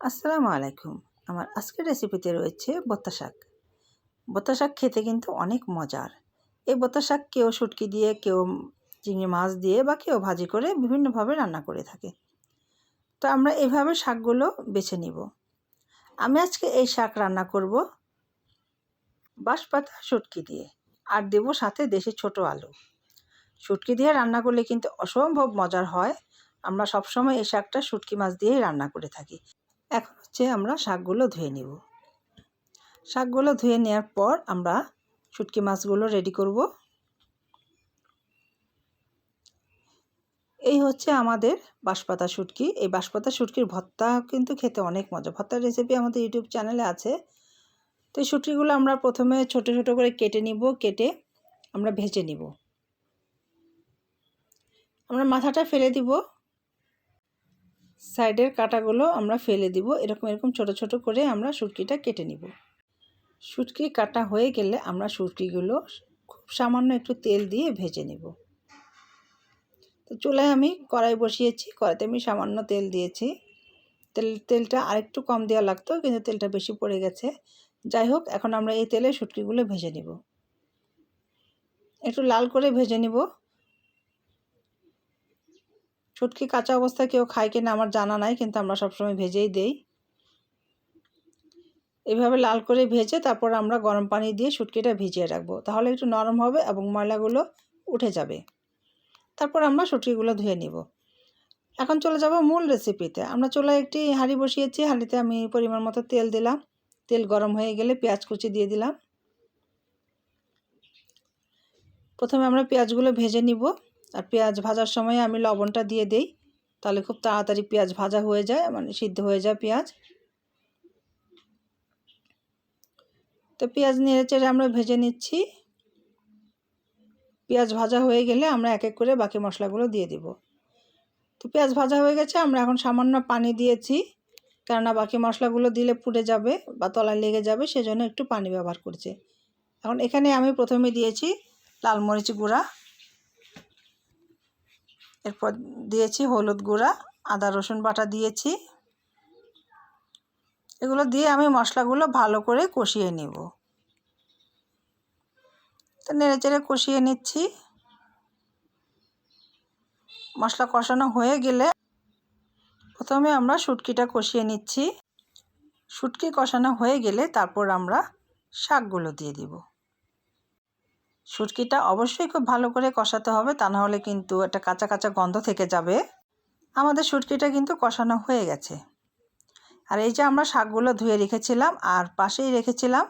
আসসালামু আলাইকুম। আমার আজকের রেসিপিতে রয়েছে ভর্তা শাক। ভর্তা শাক খেতে কিন্তু অনেক মজার। এই ভর্তা শাক কেউ শুটকি দিয়ে, কেউ চিংড়ি মাছ দিয়ে বা কেউ ভাজি করে বিভিন্নভাবে রান্না করে থাকে। তো আমরা এভাবে শাকগুলো বেছে নিব। আমি আজকে এই শাক রান্না করব বাঁশপাতা শুটকি দিয়ে, আর দেব সাথে দেশি ছোট আলু। শুটকি দিয়ে রান্না করলে কিন্তু অসম্ভব মজার হয়। আমরা সবসময় এই শাকটা শুটকি মাছ দিয়েই রান্না করে থাকি। এখন আমরা শাকগুলো ধুয়ে নিব। শাকগুলো ধুয়ে নেওয়ার পর আমরা শুটকি মাছগুলো রেডি করব। এই আমাদের বাঁশপাতা শুটকি। এই বাঁশপাতা শুটকির ভর্তা কিন্তু খেতে অনেক মজা। ভর্তার রেসিপি আমাদের ইউটিউব চ্যানেলে আছে। তো এই শুটকিগুলো আমরা প্রথমে ছোট ছোট করে কেটে নিব। কেটে আমরা ভেজে নিব। আমরা মাথাটা ফেলে দিব, সাইডের কাঁটাগুলো আমরা ফেলে দিব। এরকম ছোট ছোট করে আমরা শুটকিটা কেটে নিব। শুটকি কাটা হয়ে গেলে আমরা শুটকিগুলো খুব সামান্য একটু তেল দিয়ে ভেজে নেব। তো চুলায় আমি কড়াই বসিয়েছি। কড়াইতে আমি সামান্য তেল দিয়েছি। তেলটা আরেকটু কম দেওয়া লাগতো, কিন্তু তেলটা বেশি পড়ে গেছে। যাই হোক, এখন আমরা এই তেলে শুটকিগুলো ভেজে নেব। একটু লাল করে ভেজে নেব। শুটকি কাঁচা অবস্থায় কেউ খায় কিনা আমার জানা নাই, কিন্তু আমরা সবসময় ভেজেই দেই। এভাবে লাল করে ভেজে তারপর আমরা গরম পানি দিয়ে শুটকিটা ভিজিয়ে রাখবো। তাহলে একটু নরম হবে এবং ময়লাগুলো উঠে যাবে। তারপর আমরা শুটকিগুলো ধুয়ে নিব। এখন চলে যাব মূল রেসিপিতে। আমরা চুলায় একটি হাঁড়ি বসিয়েছি। হাঁড়িতে আমি পরিমাণ মতো তেল দিলাম। তেল গরম হয়ে গেলে পেঁয়াজ কুচি দিয়ে দিলাম। প্রথমে আমরা পেঁয়াজগুলো ভেজে নিব। আর পেঁয়াজ ভাজার সময় আমি লবণটা দিয়ে দেই, তাহলে খুব তাড়াতাড়ি পেঁয়াজ ভাজা হয়ে যায়, মানে সিদ্ধ হয়ে যায় পেঁয়াজ। তো পেঁয়াজ নেড়ে চেড়ে আমরা ভেজে নিচ্ছি। পেঁয়াজ ভাজা হয়ে গেলে আমরা এক এক করে বাকি মশলাগুলো দিয়ে দিব। তো পেঁয়াজ ভাজা হয়ে গেছে। আমরা এখন সামান্য পানি দিয়েছি, কেননা বাকি মশলাগুলো দিলে পুড়ে যাবে বা তলায় লেগে যাবে, সেজন্য একটু পানি ব্যবহার করছি। এখন এখানে আমি প্রথমে দিয়েছি লাল মরিচ গুঁড়া, এরপর দিয়েছি হলুদ গুঁড়া, আদা রসুন বাটা দিয়েছি। এগুলো দিয়ে আমি মশলাগুলো ভালো করে কষিয়ে নেব। তো নেড়ে চেড়ে কষিয়ে নিচ্ছি। মশলা কষানো হয়ে গেলে প্রথমে আমরা শুটকিটা কষিয়ে নিচ্ছি। শুটকি কষানো হয়ে গেলে তারপর আমরা শাকগুলো দিয়ে দিব। শুটকিটা অবশ্যই খুব ভালো করে কষাতে হবে, তা না হলে কিন্তু একটা কাঁচা কাঁচা গন্ধ থেকে যাবে। আমাদের শুটকিটা কিন্তু কষানো হয়ে গেছে। আর এই যে আমরা শাকগুলো ধুয়ে রেখেছিলাম, আর পাশেই রেখেছিলাম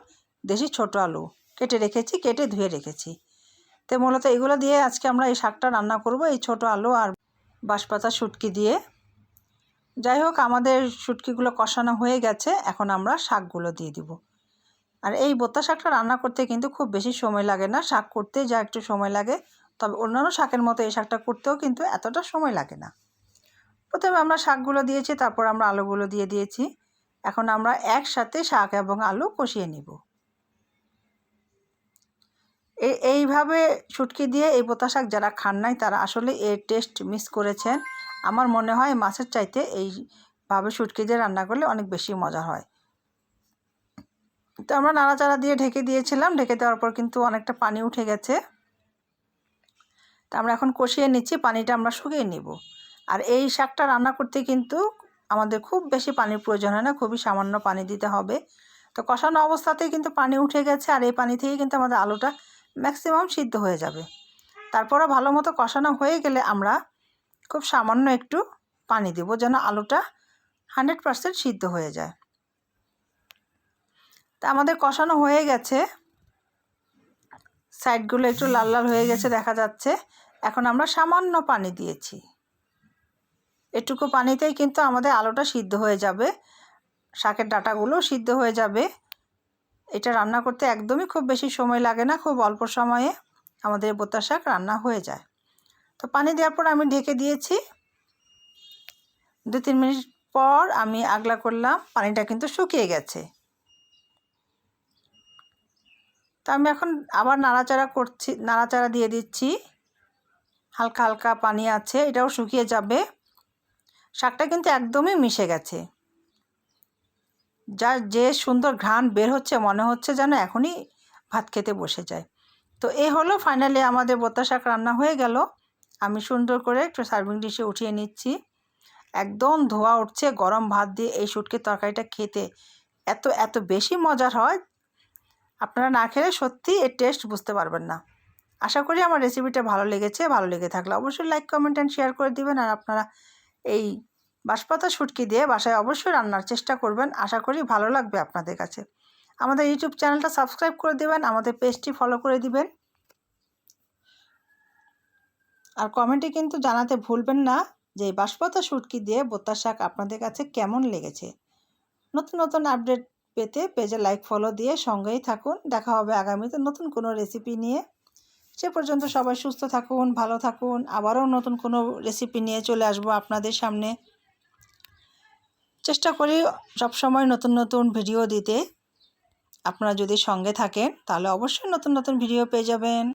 দেশি ছোট আলু, কেটে ধুয়ে রেখেছি। তো মূলত এগুলো দিয়ে আজকে আমরা এই শাকটা রান্না করব, এই ছোট আলু আর বাঁশপাতা শুটকি দিয়ে। যাই হোক, আমাদের শুটকিগুলো কষানো হয়ে গেছে। এখন আমরা শাকগুলো দিয়ে দিব। আর এই ভর্তা শাকটা রান্না করতে কিন্তু খুব বেশি সময় লাগে না। শাক করতে যা একটু সময় লাগে, তবে অন্যান্য শাকের মতো এই শাকটা করতেও কিন্তু এতটা সময় লাগে না। প্রথমে আমরা শাকগুলো দিয়েছি, তারপর আমরা আলুগুলো দিয়ে দিয়েছি। এখন আমরা একসাথে শাক এবং আলু কষিয়ে নিব। এইভাবে শুটকি দিয়ে এই ভর্তা শাক যারা খান নাই, তারা আসলে এর টেস্ট মিস করেছেন। আমার মনে হয় মাছের চাইতে এইভাবে শুটকি দিয়ে রান্না করলে অনেক বেশি মজা হয়। তো আমরা নাড়াচাড়া দিয়ে ঢেকে দিয়েছিলাম। ঢেকে দেওয়ার পর কিন্তু অনেকটা পানি উঠে গেছে। তো আমরা এখন কষিয়ে নিচ্ছি, পানিটা আমরা শুকিয়ে নিব। আর এই শাকটা রান্না করতে কিন্তু আমাদের খুব বেশি পানির প্রয়োজন হয় না, খুবই সামান্য পানি দিতে হবে। তো কষানো অবস্থাতেই কিন্তু পানি উঠে গেছে, আর এই পানি থেকে কিন্তু আমাদের আলুটা ম্যাক্সিমাম সিদ্ধ হয়ে যাবে। তারপরও ভালো মতো কষানো হয়ে গেলে আমরা খুব সামান্য একটু পানি দেব, যেন আলুটা 100% সিদ্ধ হয়ে যায়। তা আমাদের কষানো হয়ে গেছে, সাইডগুলো একটু লাল লাল হয়ে গেছে দেখা যাচ্ছে। এখন আমরা সামান্য পানি দিয়েছি। এটুকু পানিতেই কিন্তু আমাদের আলুটা সিদ্ধ হয়ে যাবে, শাকের ডাঁটাগুলো সিদ্ধ হয়ে যাবে। এটা রান্না করতে একদমই খুব বেশি সময় লাগে না, খুব অল্প সময়ে আমাদের ভর্তা শাক রান্না হয়ে যায়। তো পানি দেওয়ার পর আমি ঢেকে দিয়েছি। 2-3 মিনিট পর আমি আগলা করলাম, পানিটা কিন্তু শুকিয়ে গেছে। তো আমি এখন আবার নাড়াচাড়া দিয়ে দিচ্ছি। হালকা হালকা পানি আছে, এটাও শুকিয়ে যাবে। শাকটা কিন্তু একদমই মিশে গেছে। যার যে সুন্দর ঘ্রাণ বের হচ্ছে মনে হচ্ছে যেন এখনই ভাত খেতে বসে যায়। তো এই হলো ফাইনালি আমাদের বোঁতা শাক রান্না হয়ে গেল। আমি সুন্দর করে একটু সার্ভিং ডিশে উঠিয়ে নিচ্ছি। একদম ধোয়া উঠছে। গরম ভাত দিয়ে এই শুটকির তরকারিটা খেতে এত এত বেশি মজার হয়, আপনারা না খেলে সত্যি এর টেস্ট বুঝতে পারবেন না। আশা করি আমার রেসিপিটা ভালো লেগেছে। ভালো লেগে থাকলে অবশ্যই লাইক কমেন্ট অ্যান্ড শেয়ার করে দিবেন। আর আপনারা এই বাঁশপাতা শুটকি দিয়ে বাসায় অবশ্যই রান্নার চেষ্টা করবেন। আশা করি ভালো লাগবে আপনাদের কাছে। আমাদের ইউটিউব চ্যানেলটা সাবস্ক্রাইব করে দিবেন, আমাদের পেজটি ফলো করে দিবেন। আর কমেন্টে কিন্তু জানাতে ভুলবেন না যে এই বাঁশপাতা শুটকি দিয়ে বোঁতা শাক আপনাদের কাছে কেমন লেগেছে। নতুন নতুন আপডেট পেতে পেজে লাইক ফলো দিয়ে সঙ্গেই থাকুন। দেখা হবে আগামীতে নতুন কোনো রেসিপি নিয়ে। সে পর্যন্ত সবাই সুস্থ থাকুন, ভালো থাকুন। আবারও নতুন কোনো রেসিপি নিয়ে চলে আসবো আপনাদের সামনে। চেষ্টা করি সবসময় নতুন নতুন ভিডিও দিতে। আপনারা যদি সঙ্গে থাকেন তাহলে অবশ্যই নতুন নতুন ভিডিও পেয়ে যাবেন।